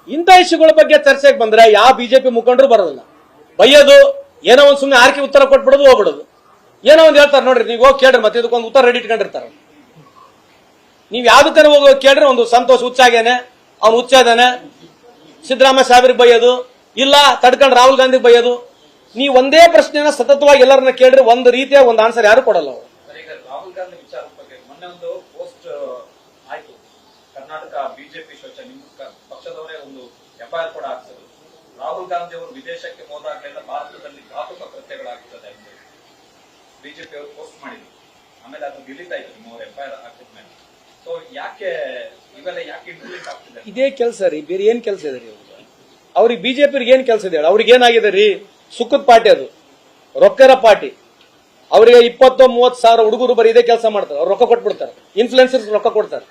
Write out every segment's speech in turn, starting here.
ಇಂಥ ಇಶ್ಯೂಗಳ ಬಗ್ಗೆ ಚರ್ಚೆಗೆ ಬಂದ್ರೆ ಯಾವ ಬಿಜೆಪಿ ಮುಖಂಡರು ಬರೋದಿಲ್ಲ. ಬೈಯೋದು, ಏನೋ ಒಂದ್ ಸುಮ್ಮನೆ ಆರ್ಕೆ ಉತ್ತರ ಕೊಟ್ಬಿಡೋದು, ಹೋಗ್ಬಿಡೋದು. ಏನೋ ಒಂದ್ ಹೇಳ್ತಾರೆ ನೋಡ್ರಿ, ನೀವು ಹೋಗಿ ಕೇಳ್ರಿ, ಮತ್ತೆ ಇದಕ್ಕೊಂದು ಉತ್ತರ ರೆಡಿ ಇಟ್ಕೊಂಡಿರ್ತಾರೆ. ನೀವ್ ಯಾವ್ದಕ್ಕೆ ಹೋಗಿ ಕೇಳ್ರಿ, ಒಂದು ಸಂತೋಷ್ ಹುಚ್ಚಾಗೇನೆ, ಅವ್ನು ಹುಚ್ಚಾದಾನೆ, ಸಿದ್ದರಾಮಯ್ಯ ಸಾಹೇಬ್ರಿಗೆ ಬೈಯೋದು, ಇಲ್ಲ ತಡ್ಕೊಂಡು ರಾಹುಲ್ ಗಾಂಧಿಗೆ ಬೈಯೋದು. ನೀವು ಒಂದೇ ಪ್ರಶ್ನೆನ ಸತತವಾಗಿ ಎಲ್ಲರನ್ನ ಕೇಳ್ರಿ, ಒಂದು ರೀತಿಯ ಒಂದು ಆನ್ಸರ್ ಯಾರು ಕೊಡಲ್ಲ ಅವರು. ರಾಹುಲ್ ಗಾಂಧಿ ವಿಚಾರದ ಬಗ್ಗೆ ಮೊನ್ನೆ ಒಂದು ಪೋಸ್ಟ್ ಆಯ್ತು, ಕರ್ನಾಟಕ ಬಿಜೆಪಿ ಶೋಚ ನಿಮ್ಮ ಪಕ್ಷದವರೇ ಒಂದು ಎಫ್ಐಆರ್ ಕೂಡ ಆಗ್ತದೆ. ರಾಹುಲ್ ಗಾಂಧಿ ಅವರು ವಿದೇಶಕ್ಕೆ ಹೋದಾಗಲೆಲ್ಲ ಭಾರತದಲ್ಲಿ ಘಾತುಕ ಕೃತ್ಯಗಳಾಗುತ್ತದೆ ಅಂತ ಬಿಜೆಪಿ ಅವರು ಪೋಸ್ಟ್ ಮಾಡಿದ್ರು. ಆಮೇಲೆ ಅದು ಡಿಲೀಟ್ ಆಯ್ತು ನಿಮ್ಮವ್ರ ಎಫ್ಐಆರ್ ಹಾಕಿದ್ಮೇಲೆ. ಸೊ ಯಾಕೆ ಇವೆಲ್ಲ ಯಾಕೆ ಇಂಪ್ಲಿಮೆಂಟ್ ಆಗ್ತಿದೆ? ಇದೇ ಕೆಲಸ ರೀ, ಬೇರೆ ಏನ್ ಕೆಲಸ ಇದೆ ರೀ ಅವ್ರಿಗೆ? ಬಿಜೆಪಿ ಏನ್ ಕೆಲಸ ಇದೆ? ಅವ್ರಿಗೆ ಏನಾಗಿದೆ ರೀ? ಸುಖದ ಪಾರ್ಟಿ, ಅದು ರೊಕ್ಕರ ಪಾರ್ಟಿ. ಅವರಿಗೆ 20-30 ಸಾವಿರ ಹುಡುಗರು ಬರೀ ಇದೇ ಕೆಲಸ ಮಾಡ್ತಾರೆ. ಅವ್ರು ರೊಕ್ಕ ಕೊಟ್ಬಿಡ್ತಾರೆ, ಇನ್ಫ್ಲುಯೆನ್ಸರ್ಸ್ ರೊಕ್ಕ ಕೊಡ್ತಾರೆ.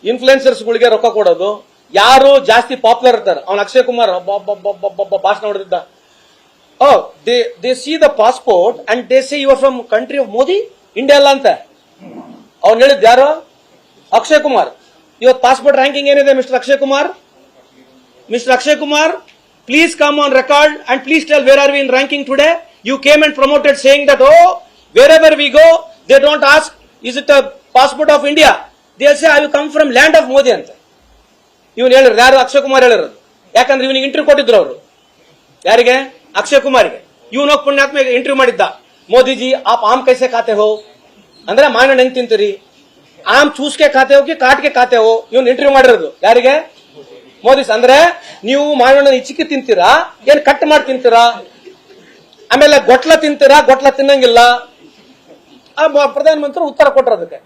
ಇನ್ಫ್ಲುಯೆನ್ಸರ್ಸ್ಗಳಿಗೆ ರೊಕ್ಕ ಕೊಡೋದು. ಯಾರು ಜಾಸ್ತಿ ಪಾಪ್ಯುಲರ್ ಇರ್ತಾರೆ, ಅವ್ನು ಅಕ್ಷಯ್ ಕುಮಾರ್ ಭಾಷಣ ಹೊಡೆದಿದ್ದ. They see the passport and they see you are from country of Modi, India ಅಲ್ಲ ಅಂತ ಅವ್ನು ಹೇಳಿದ್ ಯಾರು? ಅಕ್ಷಯ್ ಕುಮಾರ್. ಇವತ್ತು ಪಾಸ್ಪೋರ್ಟ್ ರ್ಯಾಂಕಿಂಗ್ ಏನಿದೆ mister Akshay Kumar? Mister Akshay Kumar, please come on record and please tell where are we in ranking today? You came and promoted saying that, oh, wherever we go, they don't ask, is it a passport of India? They'll say, I will come from land of Modi ಅಂತ. ಇವನು ಹೇಳಿದ್ರು, ಯಾರು? ಅಕ್ಷಯ್ ಕುಮಾರ್ ಹೇಳಿರೋದು. ಯಾಕಂದ್ರೆ ಇವನಿಗೆ interview ಕೊಟ್ಟಿದ್ರು ಅವರು. ಯಾರಿಗೆ? ಅಕ್ಷಯ್ ಕುಮಾರ್ಗೆ. ಇವನು ಹೋಗಿ ಪುಣ್ಯಾತ್ಮ ಇಂಟರ್ವ್ಯೂ ಮಾಡಿದ್ದ. ಮೋದಿಜಿ ಆಪ್ ಆಮ್ ಕೈಸೆ ಖಾತೆ ಹೋ ಅಂದ್ರೆ ಮಾವಿನ ಹೆಂಗ್ ತಿಂತೀರಿ? ಆಮ್ ಚೂಸ್ಕೆ ಖಾತೆ ಹೋಗಿ ಕಾಟ್ಗೆ ಖಾತೆ ಹೋ. ಇವನು ಇಂಟರ್ವ್ಯೂ ಮಾಡಿರೋದು ಯಾರಿಗೆ? ಮೋದಿ. ಅಂದ್ರೆ ನೀವು ಮಾವಿನ ಇಚ್ಚಿಕೆ ತಿಂತೀರಾ, ಏನ್ ಕಟ್ ಮಾಡಿ ತಿಂತೀರಾ? ಆಮೇಲೆ ಗೊಟ್ಲ ತಿಂತೀರಾ? ಗೊಟ್ಲ ತಿನ್ನಂಗಿಲ್ಲ. ಪ್ರಧಾನಮಂತ್ರಿ ಉತ್ತರ ಕೊಟ್ಟರು ಅದಕ್ಕೆ.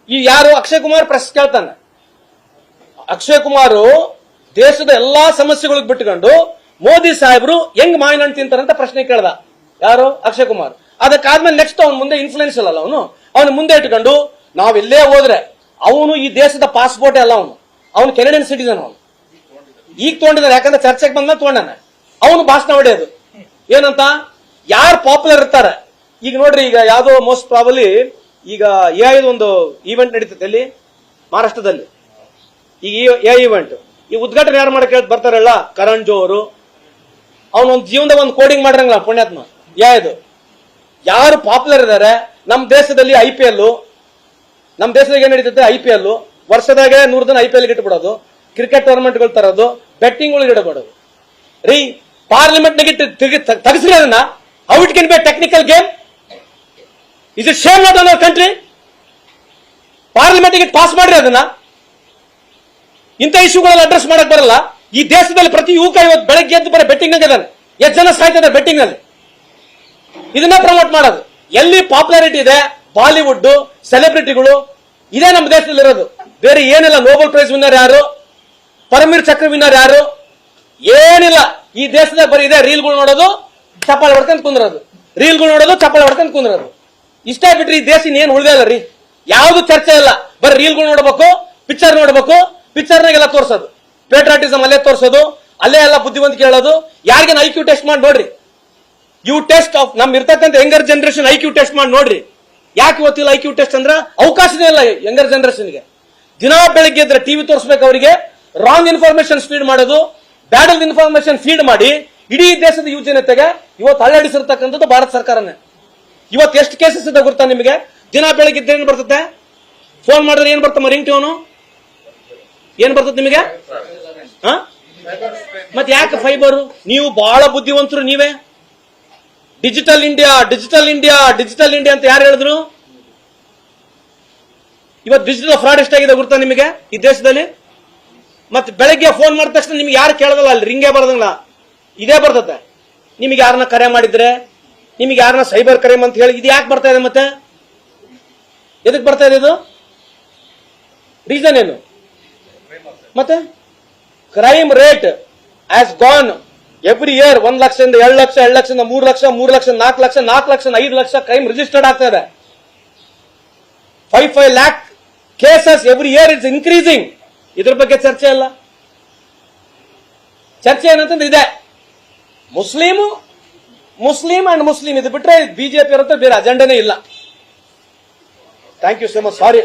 ಈ ಯಾರು? ಅಕ್ಷಯ್ ಕುಮಾರ್ ಪ್ರಶ್ನೆ ಕೇಳ್ತಾನೆ. ಅಕ್ಷಯ್ ಕುಮಾರ್ ದೇಶದ ಎಲ್ಲಾ ಸಮಸ್ಯೆಗಳಿಗೆ ಬಿಟ್ಟುಕೊಂಡು ಮೋದಿ ಸಾಹೇಬರು ಹೆಂಗ್ ಮಾವಿನ ಹಣ್ಣು ತಿಂತಾರಂತ ಪ್ರಶ್ನೆ ಕೇಳ್ದ. ಯಾರು? ಅಕ್ಷಯ್ ಕುಮಾರ್. ಅದಕ್ಕಾದ್ಮೇಲೆ ನೆಕ್ಸ್ಟ್ ಅವ್ನ ಮುಂದೆ ಇನ್ಫ್ಲೂಯೆನ್ಸ್ ಅಲ್ಲ, ಅವನು ಮುಂದೆ ಇಟ್ಕೊಂಡು ನಾವೆಲ್ಲೇ ಹೋದ್ರೆ ಅವನು ಈ ದೇಶದ ಪಾಸ್ಪೋರ್ಟ್ ಅಲ್ಲ, ಅವನು ಕೆನಡಿಯನ್ ಸಿಟಿಸನ್. ಅವನು ಈಗ ತಗೊಂಡಿದ್ದಾನೆ, ಯಾಕಂದ್ರೆ ಚರ್ಚೆಗೆ ಬಂದ ತಗೊಂಡಾನೆ. ಅವನು ಭಾಷಣ ಹೊಡೆಯೋದು ಏನಂತ? ಯಾರು ಪಾಪ್ಯುಲರ್ ಇರ್ತಾರೆ. ಈಗ ನೋಡ್ರಿ, ಈಗ ಯಾವ್ದೋ ಮೋಸ್ಟ್ ಪ್ರಾಬಲಿ ಈಗ ಎಐ ಒಂದು ಈವೆಂಟ್ ನಡೀತದೆ ಅಲ್ಲಿ ಮಹಾರಾಷ್ಟ್ರದಲ್ಲಿ. ಈಗ ಎ ಈವೆಂಟ್ ಈ ಉದ್ಘಾಟನೆ ಯಾರು ಮಾಡಕ್ಕೆ ಬರ್ತಾರಲ್ಲ, ಕರಣ್ ಜೋ ಅವರು. ಅವನೊಂದು ಜೀವನದ ಒಂದು ಕೋಡಿಂಗ್ ಮಾಡ್ರಂಗಿಲ್ಲ ಪುಣ್ಯಾತ್ಮ. ಯಾವುದು? ಯಾರು ಪಾಪ್ಯುಲರ್ ಇದಾರೆ ನಮ್ಮ ದೇಶದಲ್ಲಿ? IPL, ನಮ್ಮ ದೇಶದಾಗ ಏನ್ ನಡೀತದೆ? IPL ವರ್ಷದಾಗೆ 100 ದಿನ IPL ಇಟ್ಬಿಡೋದು, ಕ್ರಿಕೆಟ್ ಟೂರ್ನಮೆಂಟ್ಗಳು ತರೋದು, ಬೆಟ್ಟಿಂಗ್ ಇಡಬೇಡೋದು ರೀ. ಪಾರ್ಲಿಮೆಂಟ್ ನಾಗ ತೆಗೆಸ್ರಿ ಅದನ್ನ. How it can be technical game? Is it shame not on our country? Parliament pass ಮಾಡ್ರಿ ಅದನ್ನ. ಇಂಥ ಇಶ್ಯೂಗಳೆಲ್ಲ ಅಡ್ರೆಸ್ ಮಾಡಕ್ ಬರಲ್ಲ. ಈ ದೇಶದಲ್ಲಿ ಪ್ರತಿ ಯುವಕ ಇವತ್ತು ಬೆಳಗ್ಗೆ ಎದ್ದು ಬರೀ ಬೆಟ್ಟಿಂಗ್ ನಾಗ ಇದ್ದಾನೆ. ಎಷ್ಟು ಜನ ಸಾಯ್ತಿದ್ದಾರೆ ಬೆಟ್ಟಿಂಗ್ ನಲ್ಲಿ? ಇದನ್ನ ಪ್ರಮೋಟ್ ಮಾಡೋದು. ಎಲ್ಲಿ ಪಾಪ್ಯುಲಾರಿಟಿ ಇದೆ, ಬಾಲಿವುಡ್ ಸೆಲೆಬ್ರಿಟಿಗಳು, ಇದೇ ನಮ್ಮ ದೇಶದಲ್ಲಿ ಇರೋದು. ಬೇರೆ ಏನಿಲ್ಲ. ನೋಬೆಲ್ ಪ್ರೈಸ್ ವಿನ್ನರ್ ಯಾರು? ಪರಮವೀರ್ ಚಕ್ರ ವಿನ್ನರ್ ಯಾರು? ಏನಿಲ್ಲ. ಈ ದೇಶದಾಗ ಬರೀ ಇದೆ. ರೀಲ್ಗಳು ನೋಡೋದು, ಚಪ್ಪಾಳೆ ಹೊಡ್ಕೊಂಡ್ ಕುಂದ್ರೋದು, ರೀಲ್ಗಳು ನೋಡೋದು, ಚಪ್ಪಾಳೆ ಹೊಡ್ಕೊಂಡ್ ಕುಂದ್ರೋದು. ಇಷ್ಟ ಬಿಟ್ರಿ ಈ ದೇಶ ಏನ್ ಉಳಿದಿಲ್ಲ ರೀ. ಯಾವ್ದು ಚರ್ಚೆ ಇಲ್ಲ. ಬರೀ ರೀಲ್ಗಳು ನೋಡ್ಬೇಕು, ಪಿಕ್ಚರ್ ನೋಡ್ಬೇಕು, ಪಿಕ್ಚರ್ನಾಗೆಲ್ಲ ತೋರ್ಸೋದು, ಪೇಟ್ರಾಟಿಸಮ್ ಅಲ್ಲೇ ತೋರ್ಸೋದು, ಅಲ್ಲೇ ಎಲ್ಲ ಬುದ್ಧಿವಂತಿಕೆ ಹೇಳೋದು. ಯಾರಿಗೇನು IQ ಟೆಸ್ಟ್ ಮಾಡಿ ನೋಡ್ರಿ. ಯು ಟೆಸ್ಟ್ ಆಫ್ ನಮ್ ಇರ್ತಕ್ಕಂಥ ಯಂಗರ್ ಜನರೇಷನ್ IQ ಟೆಸ್ಟ್ ಮಾಡಿ ನೋಡ್ರಿ. ಯಾಕೆ ಗೊತ್ತಿಲ್ಲ IQ ಟೆಸ್ಟ್ ಅಂದ್ರೆ? ಅವಕಾಶನೇ ಇಲ್ಲ ಯಂಗರ್ ಜನರೇಷನ್ಗೆ. ದಿನಾ ಬೆಳಿಗ್ಗೆ ಇದ್ರೆ ಟಿವಿ ತೋರಿಸ್ಬೇಕು ಅವರಿಗೆ. ರಾಂಗ್ ಇನ್ಫಾರ್ಮೇಶನ್ ಫೀಡ್ ಮಾಡೋದು, ಬ್ಯಾಡ್ ಇನ್ಫಾರ್ಮೇಶನ್ ಫೀಡ್ ಮಾಡಿ ಇಡೀ ದೇಶದ ಯುವ ಜನತೆಗೆ ಇವತ್ತು ಅಲ್ಲಾಡಿಸಿರ್ತಕ್ಕಂಥದ್ದು ಭಾರತ ಸರ್ಕಾರನೇ. ಇವತ್ತು ಎಷ್ಟು ಕೇಸಸ್ ಇದೆ ಗೊತ್ತಾ ನಿಮಗೆ? ದಿನ ಬೆಳಗ್ಗೆ ಇದ್ರೆ ಏನ್ ಬರ್ತದೆ? ಫೋನ್ ಮಾಡಿದ್ರೆ ಏನ್ ಬರ್ತಮ್ಮ? ರಿಂಗ್ ಟೋನು ಏನ್ ಬರ್ತದೆ ನಿಮಗೆ? ಮತ್ತೆ ಯಾಕೆ ಫೈಬರು? ನೀವು ಬಹಳ ಬುದ್ಧಿವಂತರು ನೀವೇ. Digital India, digital India, digital India ಅಂತ ಯಾರು ಹೇಳಿದ್ರು? ಇವತ್ತು ಡಿಜಿಟಲ್ ಫ್ರಾಡ್ ಎಷ್ಟಾಗಿದೆ ಗೊತ್ತಾ ನಿಮಗೆ ಈ ದೇಶದಲ್ಲಿ? ಮತ್ತೆ ಬೆಳಗ್ಗೆ ಫೋನ್ ಮಾಡಿದ ತಕ್ಷಣ ನಿಮ್ಗೆ ಯಾರು ಕೇಳೋದಲ್ಲ, ಅಲ್ಲಿ ರಿಂಗೇ ಬರೋದಿಲ್ಲ, ಇದೇ ಬರ್ತದೆ. ನಿಮಗೆ ಯಾರನ್ನ ಕರೆ ಮಾಡಿದ್ರೆ, ನಿಮಗೆ ಯಾರನ್ನ ಸೈಬರ್ ಕ್ರೈಮ್ ಅಂತ ಹೇಳಿ ಇದು ಯಾಕೆ ಬರ್ತಾ ಇದೆ? ಮತ್ತೆ ಎದಕ್ಕೆ ಬರ್ತಾ ಇದೆ ಇದು? ರೀಸನ್ ಏನು? ಮತ್ತೆ crime rate has gone every year 1 ಲಕ್ಷದಿಂದ 2 ಲಕ್ಷ, 2 ಲಕ್ಷದಿಂದ 3 ಲಕ್ಷ, 3 ಲಕ್ಷ 4 ಲಕ್ಷ, 4 ಲಕ್ಷ 5 ಲಕ್ಷ ಕ್ರೈಮ್ ರಿಜಿಸ್ಟರ್ಡ್ ಆಗ್ತಾ ಇದೆ. 5 lakh cases every year it's increasing. ಇದ್ರ ಬಗ್ಗೆ ಚರ್ಚೆ ಇಲ್ಲ. ಚರ್ಚೆ ಏನಂತಂದ್ರೆ ಇದೆ, ಮುಸ್ಲಿಂ ಅಂಡ್ ಮುಸ್ಲಿಂ ಇದು ಬಿಟ್ರೆ ಬಿಜೆಪಿ ಇರುತ್ತೆ, ಬೇರೆ ಅಜೆಂಡಾನೇ ಇಲ್ಲ. Thank you so much. Sorry.